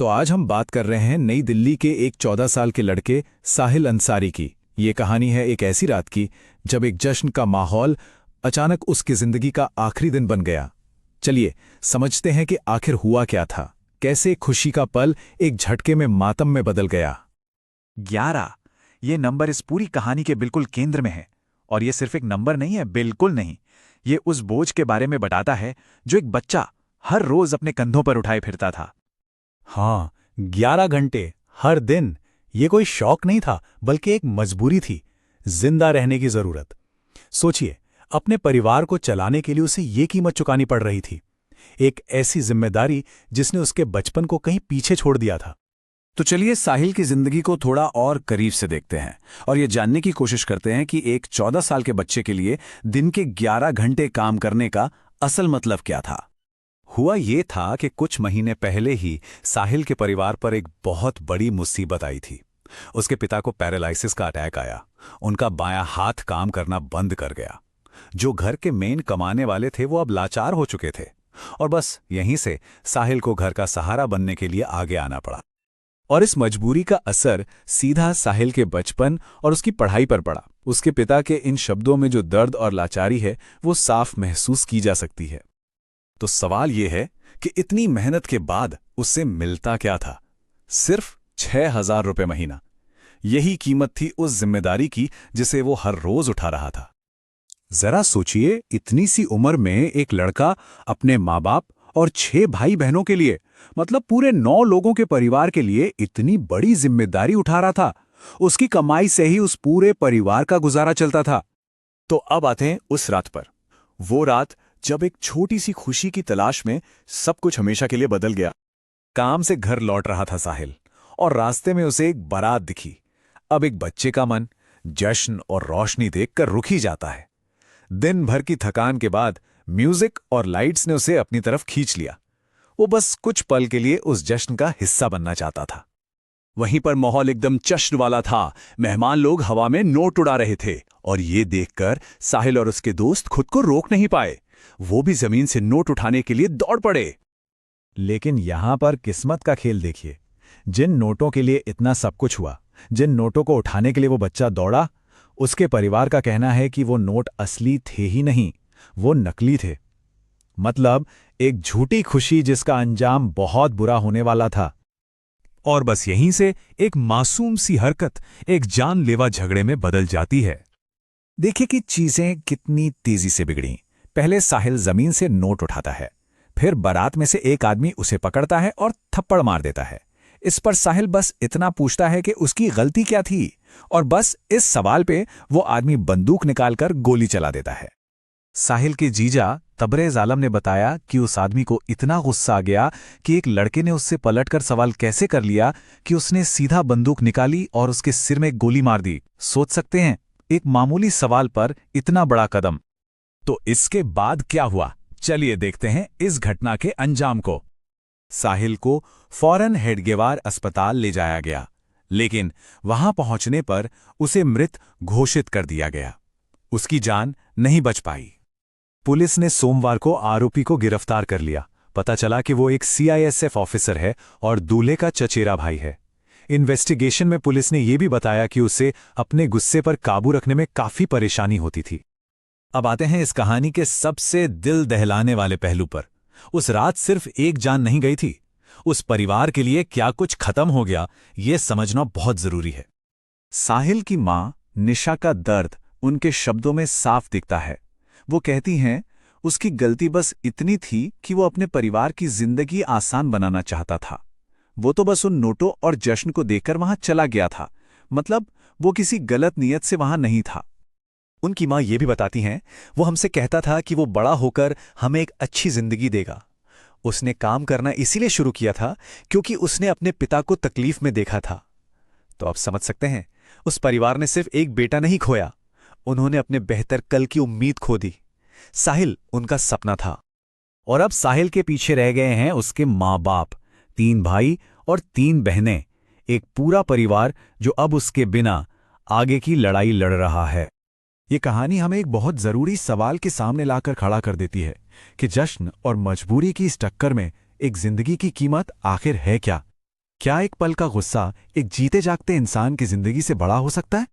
तो आज हम बात कर रहे हैं नई दिल्ली के एक 14 साल के लड़के साहिल अंसारी की। ये कहानी है एक ऐसी रात की जब एक जश्न का माहौल अचानक उसकी जिंदगी का आखिरी दिन बन गया। चलिए समझते हैं कि आखिर हुआ क्या था, कैसे खुशी का पल एक झटके में मातम में बदल गया। 11 ये नंबर इस पूरी कहानी के बिल्कुल केंद्र में है। और ये सिर्फ एक नंबर नहीं है, बिल्कुल नहीं। ये उस बोझ के बारे में बताता है जो एक बच्चा हर रोज अपने कंधों पर उठाए फिरता था। हाँ, 11 घंटे हर दिन। ये कोई शौक नहीं था, बल्कि एक मजबूरी थी, जिंदा रहने की जरूरत। सोचिए, अपने परिवार को चलाने के लिए उसे ये कीमत चुकानी पड़ रही थी। एक ऐसी जिम्मेदारी जिसने उसके बचपन को कहीं पीछे छोड़ दिया था। तो चलिए साहिल की जिंदगी को थोड़ा और करीब से देखते हैं और ये जानने की कोशिश करते हैं कि एक 14 साल के बच्चे के लिए दिन के 11 घंटे काम करने का असल मतलब क्या था। हुआ ये था कि कुछ महीने पहले ही साहिल के परिवार पर एक बहुत बड़ी मुसीबत आई थी। उसके पिता को पैरालिसिस का अटैक आया। उनका बायां हाथ काम करना बंद कर गया। जो घर के मेन कमाने वाले थे वो अब लाचार हो चुके थे और बस यहीं से साहिल को घर का सहारा बनने के लिए आगे आना पड़ा। और इस मजबूरी का असर सीधा साहिल के बचपन और उसकी पढ़ाई पर पड़ा। उसके पिता के इन शब्दों में जो दर्द और लाचारी है वो साफ महसूस की जा सकती है। तो सवाल ये है कि इतनी मेहनत के बाद उससे मिलता क्या था? सिर्फ 6,000 रुपये महीना। यही कीमत थी उस जिम्मेदारी की जिसे वो हर रोज उठा रहा था। जरा सोचिए, इतनी सी उम्र में एक लड़का अपने माँ बाप और 6 भाई बहनों के लिए, मतलब पूरे 9 लोगों के परिवार के लिए इतनी बड़ी जिम्मेदारी उठा रहा था। उसकी कमाई से ही उस पूरे परिवार का गुजारा चलता था। तो अब आते हैं उस रात पर। वो रात जब एक छोटी सी खुशी की तलाश में सब कुछ हमेशा के लिए बदल गया। काम से घर लौट रहा था साहिल और रास्ते में उसे एक बारात दिखी। अब एक बच्चे का मन जश्न और रोशनी देखकर रुक ही जाता है। दिन भर की थकान के बाद म्यूजिक और लाइट्स ने उसे अपनी तरफ खींच लिया। वो बस कुछ पल के लिए उस जश्न का हिस्सा बनना चाहता था। वहीं पर माहौल एकदम जश्न वाला था। मेहमान लोग हवा में नोट उड़ा रहे थे और ये देखकर साहिल और उसके दोस्त खुद को रोक नहीं पाए। वो भी जमीन से नोट उठाने के लिए दौड़ पड़े। लेकिन यहां पर किस्मत का खेल देखिए। जिन नोटों के लिए इतना सब कुछ हुआ, जिन नोटों को उठाने के लिए वो बच्चा दौड़ा, उसके परिवार का कहना है कि वो नोट असली थे ही नहीं, वो नकली थे। मतलब एक झूठी खुशी जिसका अंजाम बहुत बुरा होने वाला था। और बस यहीं से एक मासूम सी हरकत एक जानलेवा झगड़े में बदल जाती है। देखिए कि चीजें कितनी तेजी से बिगड़ी। पहले साहिल जमीन से नोट उठाता है, फिर बारात में से एक आदमी उसे पकड़ता है और थप्पड़ मार देता है। इस पर साहिल बस इतना पूछता है कि उसकी गलती क्या थी, और बस इस सवाल पे वो आदमी बंदूक निकालकर गोली चला देता है। साहिल के जीजा तबरेज आलम ने बताया कि उस आदमी को इतना गुस्सा आ गया कि एक लड़के ने उससे पलटकर सवाल कैसे कर लिया कि उसने सीधा बंदूक निकाली और उसके सिर में गोली मार दी। सोच सकते हैं, एक मामूली सवाल पर इतना बड़ा कदम। तो इसके बाद क्या हुआ, चलिए देखते हैं इस घटना के अंजाम को। साहिल को फौरन हेडगेवार अस्पताल ले जाया गया, लेकिन वहां पहुंचने पर उसे मृत घोषित कर दिया गया। उसकी जान नहीं बच पाई। पुलिस ने सोमवार को आरोपी को गिरफ्तार कर लिया। पता चला कि वो एक सीआईएसएफ ऑफिसर है और दूल्हे का चचेरा भाई है। इन्वेस्टिगेशन में पुलिस ने यह भी बताया कि उसे अपने गुस्से पर काबू रखने में काफी परेशानी होती थी। अब आते हैं इस कहानी के सबसे दिल दहलाने वाले पहलू पर। उस रात सिर्फ एक जान नहीं गई थी, उस परिवार के लिए क्या कुछ खत्म हो गया, ये समझना बहुत जरूरी है। साहिल की मां निशा का दर्द उनके शब्दों में साफ दिखता है। वो कहती हैं, उसकी गलती बस इतनी थी कि वो अपने परिवार की जिंदगी आसान बनाना चाहता था। वो तो बस उन नोटों और जश्न को देखकर वहां चला गया था। मतलब वो किसी गलत नीयत से वहां नहीं था। उनकी मां ये भी बताती हैं, वो हमसे कहता था कि वो बड़ा होकर हमें एक अच्छी जिंदगी देगा। उसने काम करना इसीलिए शुरू किया था क्योंकि उसने अपने पिता को तकलीफ में देखा था। तो आप समझ सकते हैं, उस परिवार ने सिर्फ एक बेटा नहीं खोया, उन्होंने अपने बेहतर कल की उम्मीद खो दी। साहिल उनका सपना था और अब साहिल के पीछे रह गए हैं उसके माँ बाप, 3 भाई और 3 बहनें, एक पूरा परिवार जो अब उसके बिना आगे की लड़ाई लड़ रहा है। ये कहानी हमें एक बहुत जरूरी सवाल के सामने लाकर खड़ा कर देती है कि जश्न और मजबूरी की इस टक्कर में एक जिंदगी की कीमत आखिर है क्या। क्या एक पल का गुस्सा एक जीते जागते इंसान की जिंदगी से बड़ा हो सकता है?